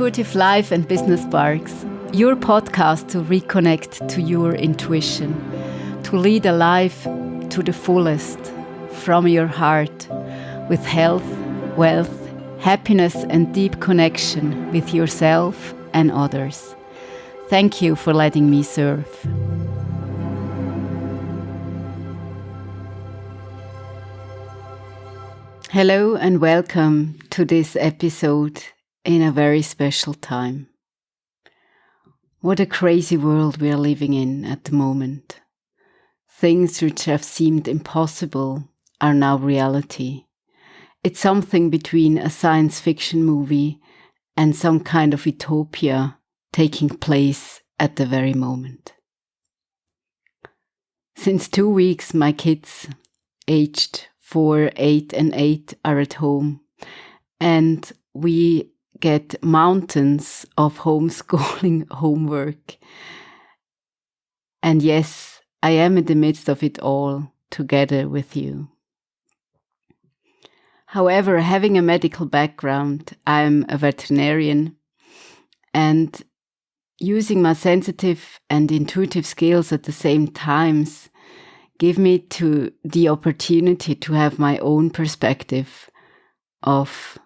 Intuitive Life and Business Sparks, your podcast to reconnect to your intuition, to lead a life to the fullest from your heart with health, wealth, happiness and deep connection with yourself and others. Thank you for letting me serve. Hello and welcome to this episode in a very special time. What a crazy world we are living in at the moment. Things which have seemed impossible are now reality. It's something between a science fiction movie and some kind of utopia taking place at the very moment. Since 2 weeks, my kids, aged 4, 8 and 8, are at home, and we get mountains of homeschooling homework. And yes, I am in the midst of it all together with you. However, having a medical background, I'm a veterinarian, and using my sensitive and intuitive skills at the same times give me to the opportunity to have my own perspective of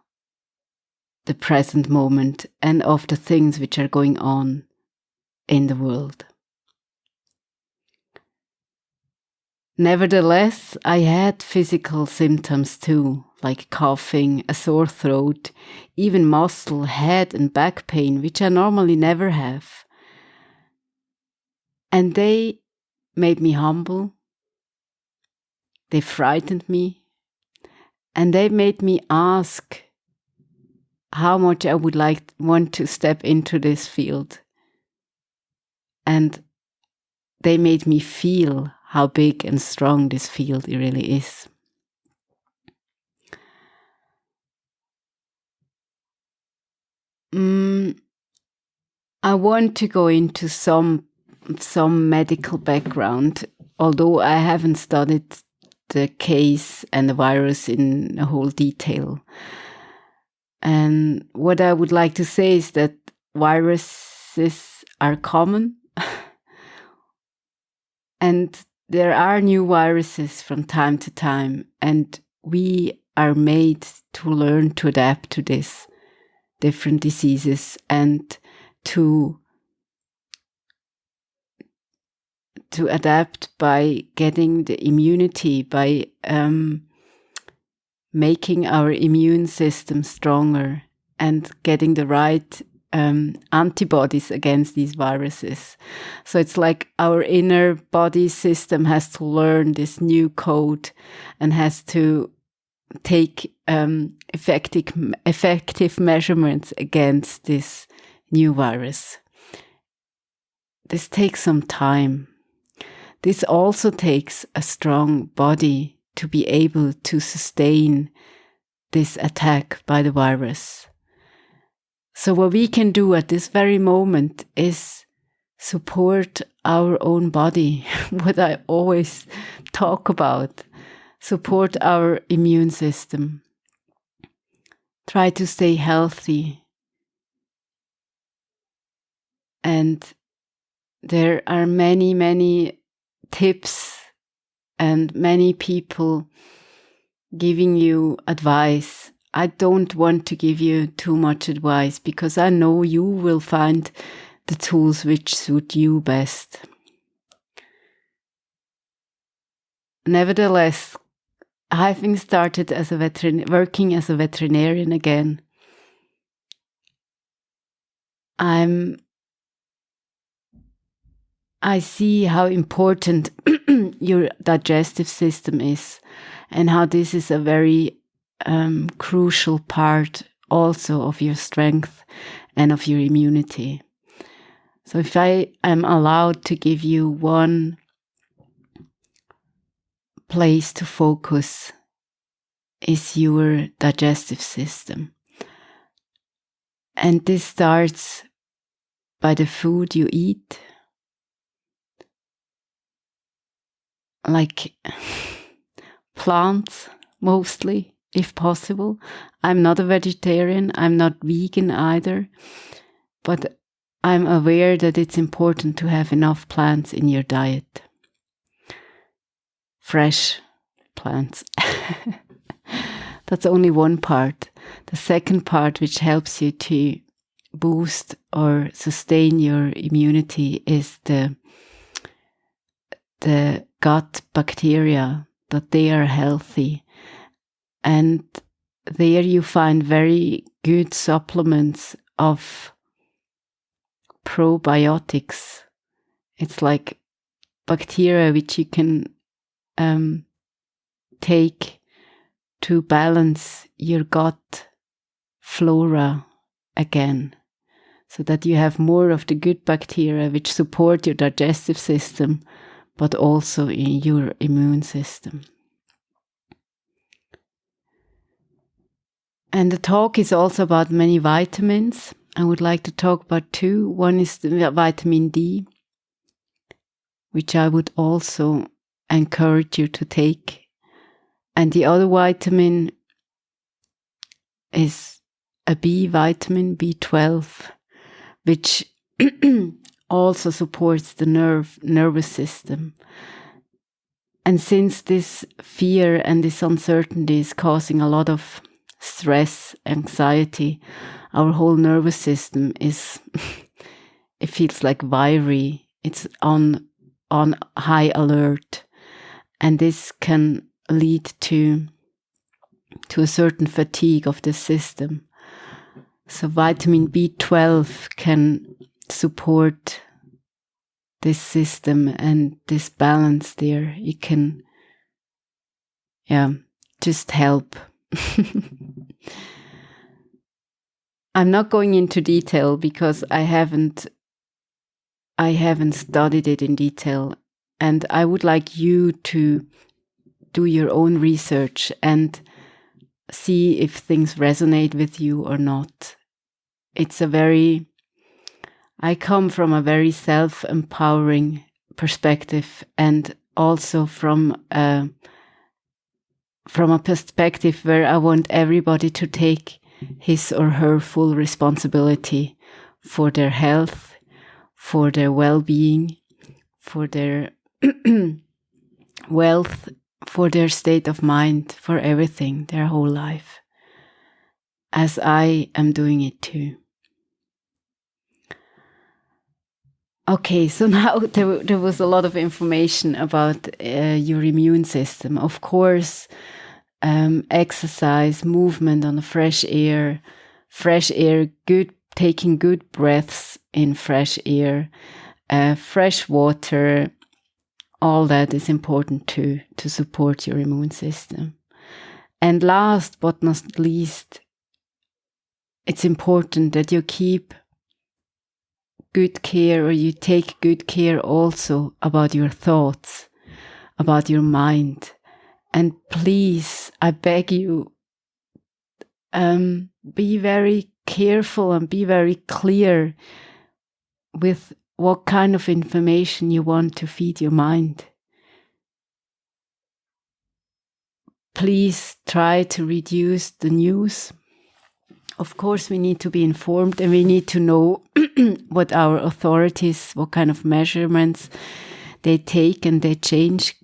the present moment and of the things which are going on in the world. Nevertheless, I had physical symptoms too, like coughing, a sore throat, even muscle, head and back pain, which I normally never have. And they made me humble. They frightened me. And they made me ask how much I would want to step into this field. And they made me feel how big and strong this field really is. I want to go into some medical background, although I haven't studied the case and the virus in a whole detail. And what I would like to say is that viruses are common and there are new viruses from time to time, and we are made to learn to adapt to these different diseases and to adapt by getting the immunity, by making our immune system stronger and getting the right antibodies against these viruses. So it's like our inner body system has to learn this new code and has to take effective measurements against this new virus. This takes some time. This also takes a strong body to be able to sustain this attack by the virus. So what we can do at this very moment is support our own body, what I always talk about, support our immune system. Try to stay healthy. And there are many, many tips and many people giving you advice. I don't want to give you too much advice because I know you will find the tools which suit you best. Nevertheless, having started as working as a veterinarian again, I see how important your digestive system is and how this is a very crucial part also of your strength and of your immunity. So if I am allowed to give you one place to focus, is your digestive system. And this starts by the food you eat, like plants mostly, if possible. I'm not a vegetarian, I'm not vegan either, but I'm aware that it's important to have enough plants in your diet. Fresh plants. That's only one part. The second part, which helps you to boost or sustain your immunity, is the gut bacteria, that they are healthy. And there you find very good supplements of probiotics. It's like bacteria which you can take to balance your gut flora again, so that you have more of the good bacteria which support your digestive system, but also in your immune system. And the talk is also about many vitamins. I would like to talk about two. One is the vitamin D, which I would also encourage you to take. And the other vitamin is a B vitamin, B12, which also supports the nervous system. And since this fear and this uncertainty is causing a lot of stress, anxiety, our whole nervous system is, it feels like wiry. It's on high alert. And this can lead to a certain fatigue of the system. So vitamin B12 can support this system and this balance there. It can, just help. I'm not going into detail because I haven't studied it in detail, and I would like you to do your own research and see if things resonate with you or not. I come from a very self-empowering perspective, and also from a perspective where I want everybody to take his or her full responsibility for their health, for their well-being, for their wealth, for their state of mind, for everything, their whole life, as I am doing it too. Okay, so now there was a lot of information about your immune system. Of course, exercise, movement on the fresh air, taking good breaths in fresh air, fresh water, all that is important to support your immune system. And last but not least, it's important that you keep good care, or you take good care also about your thoughts, about your mind. And please, I beg you, be very careful and be very clear with what kind of information you want to feed your mind. Please try to reduce the news. Of course, we need to be informed, and we need to know what our authorities, what kind of measurements they take, and they change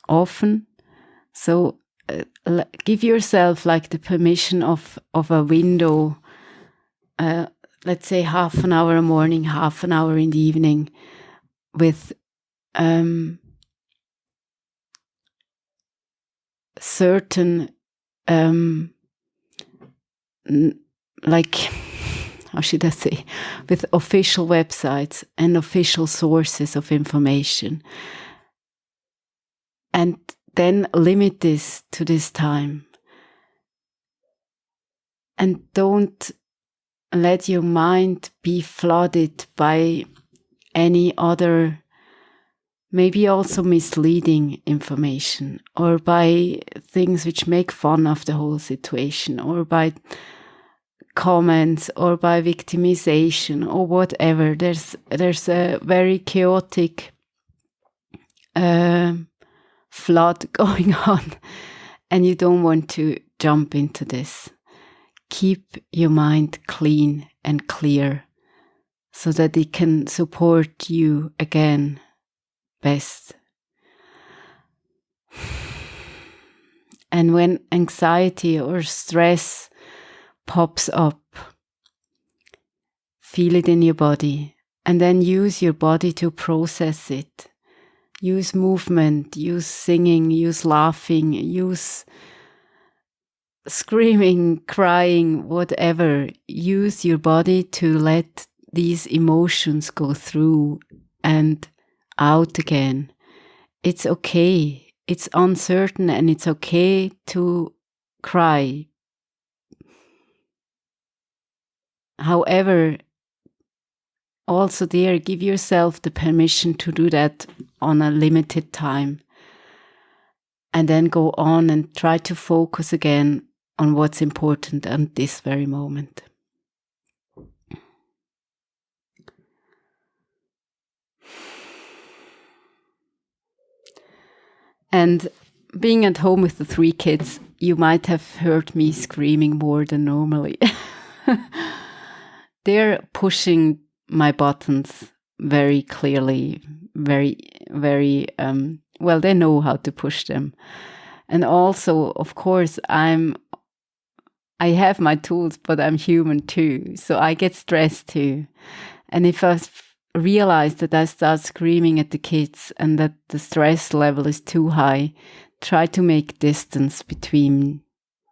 often. So give yourself like the permission of a window, let's say half an hour in the morning, half an hour in the evening, with certain like, how should I say, with official websites and official sources of information. And then limit this to this time. And don't let your mind be flooded by any other, maybe also misleading information, or by things which make fun of the whole situation, or by comments, or by victimization, or whatever. There's a very chaotic flood going on and you don't want to jump into this. Keep your mind clean and clear so that it can support you again best. And when anxiety or stress pops up, feel it in your body and then use your body to process it. Use movement, use singing, use laughing, use screaming, crying, whatever. Use your body to let these emotions go through and out again. It's okay. It's uncertain and it's okay to cry. However, also there, give yourself the permission to do that on a limited time. And then go on and try to focus again on what's important at this very moment. And being at home with the 3 kids, you might have heard me screaming more than normally. They're pushing my buttons very clearly, very, well, they know how to push them. And also, of course, I have my tools, but I'm human too. So I get stressed too. And if I realize that I start screaming at the kids and that the stress level is too high, try to make distance between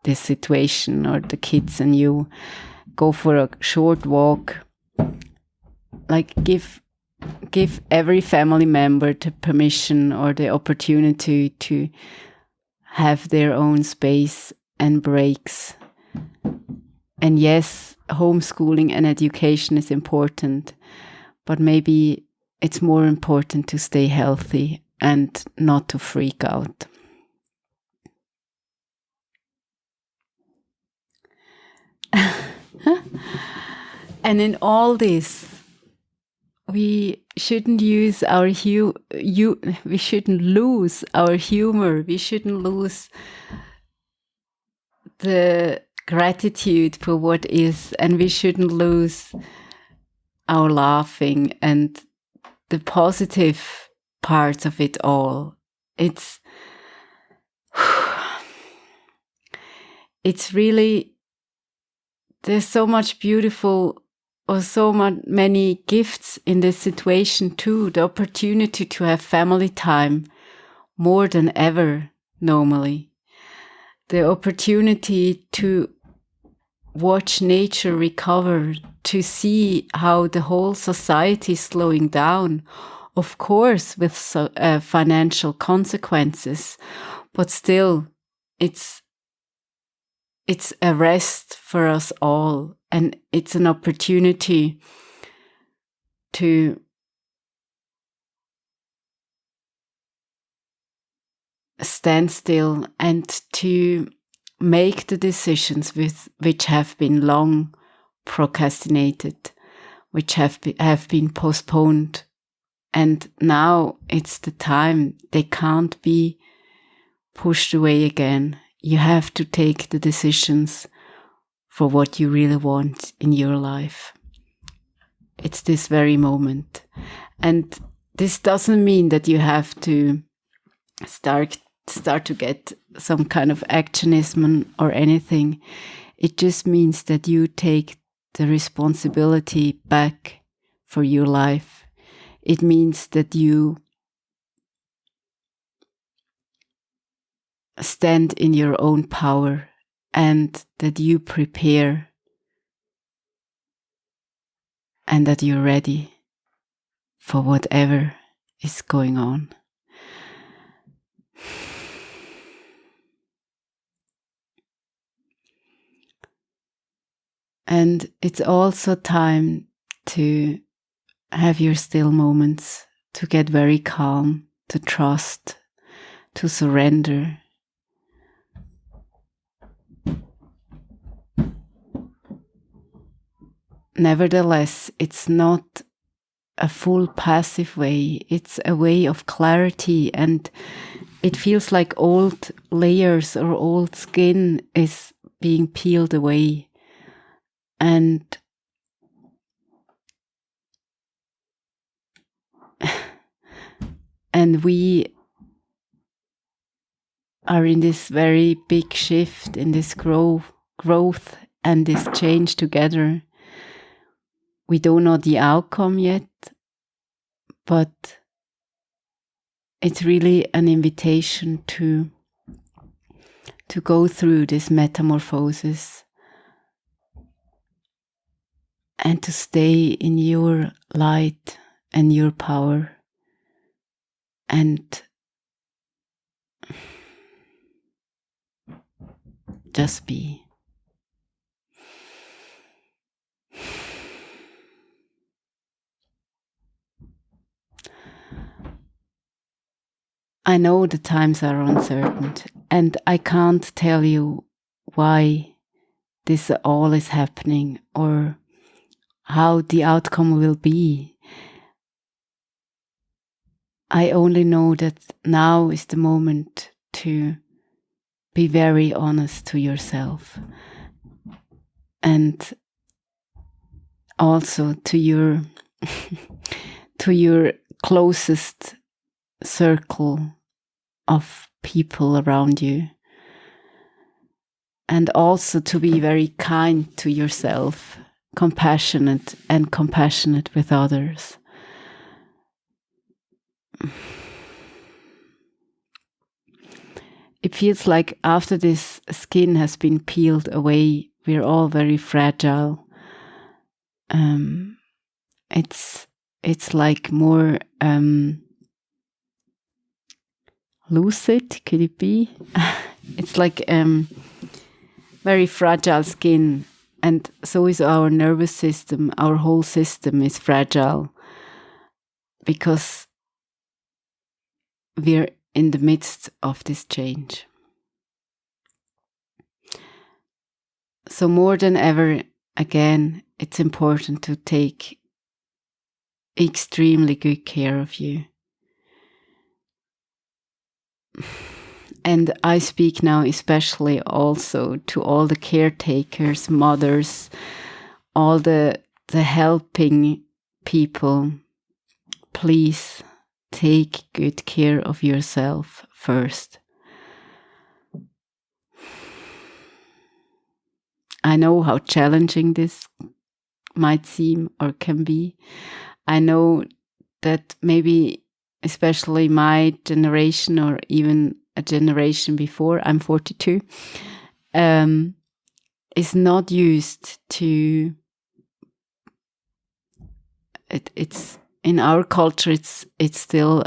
this situation or the kids and you. Go for a short walk. Like give every family member the permission or the opportunity to have their own space and breaks. And yes, homeschooling and education is important, but maybe it's more important to stay healthy and not to freak out. And in all this, we shouldn't use our we shouldn't lose our humor. We shouldn't lose the gratitude for what is, and we shouldn't lose our laughing and the positive parts of it all. It's really, there's so much beautiful or so many gifts in this situation too. The opportunity to have family time more than ever normally. The opportunity to watch nature recover, to see how the whole society is slowing down, of course with financial consequences, but still it's a rest for us all, and it's an opportunity to stand still and to make the decisions which have been long procrastinated, which have been postponed. And now it's the time. They can't be pushed away again. You have to take the decisions for what you really want in your life. It's this very moment. And this doesn't mean that you have to start to get some kind of actionism or anything. It just means that you take the responsibility back for your life. It means that you stand in your own power and that you prepare and that you're ready for whatever is going on. And it's also time to have your still moments, to get very calm, to trust, to surrender. Nevertheless, it's not a full passive way. It's a way of clarity, and it feels like old layers or old skin is being peeled away. And we are in this very big shift, in this growth and this change together. We don't know the outcome yet, but it's really an invitation to go through this metamorphosis and to stay in your light and your power and just be. I know the times are uncertain, and I can't tell you why this all is happening or how the outcome will be. I only know that now is the moment to be very honest to yourself and also to your closest circle of people around you, and also to be very kind to yourself, compassionate with others. It feels like after this skin has been peeled away, we're all very fragile. It's like more lucid, could it be? It's like very fragile skin, and so is our nervous system. Our whole system is fragile because we're in the midst of this change. So more than ever, again, it's important to take extremely good care of you. And I speak now especially also to all the caretakers, mothers, all the helping people. Please take good care of yourself first. I know how challenging this might seem or can be. I know that maybe especially my generation or even a generation before, I'm 42, is not used to it's in our culture it's still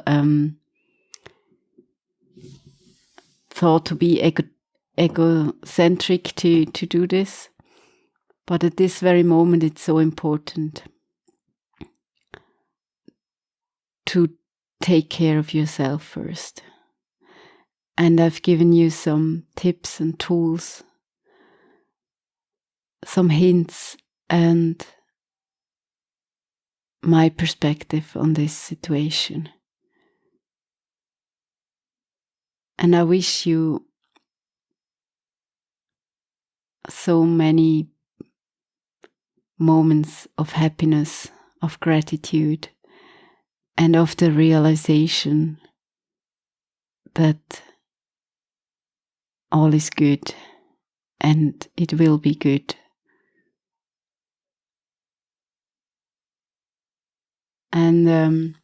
thought to be egocentric to do this, but at this very moment it's so important to take care of yourself first. And I've given you some tips and tools, some hints, and my perspective on this situation. And I wish you so many moments of happiness, of gratitude, and of the realization that all is good and it will be good. And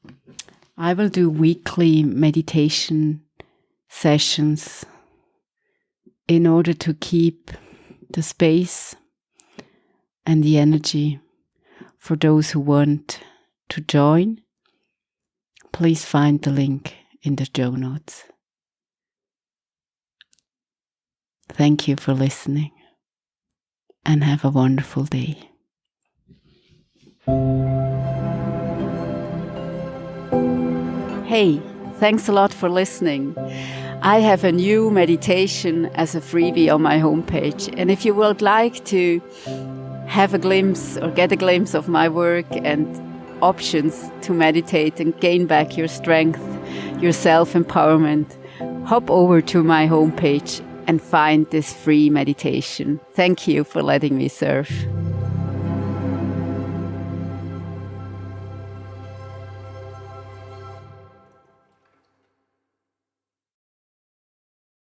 I will do weekly meditation sessions in order to keep the space and the energy for those who want to join. Please find the link in the show notes. Thank you for listening and have a wonderful day. Hey, thanks a lot for listening. I have a new meditation as a freebie on my homepage, and if you would like to have a glimpse or get a glimpse of my work and options to meditate and gain back your strength, your self-empowerment, hop over to my homepage and find this free meditation. Thank you for letting me serve.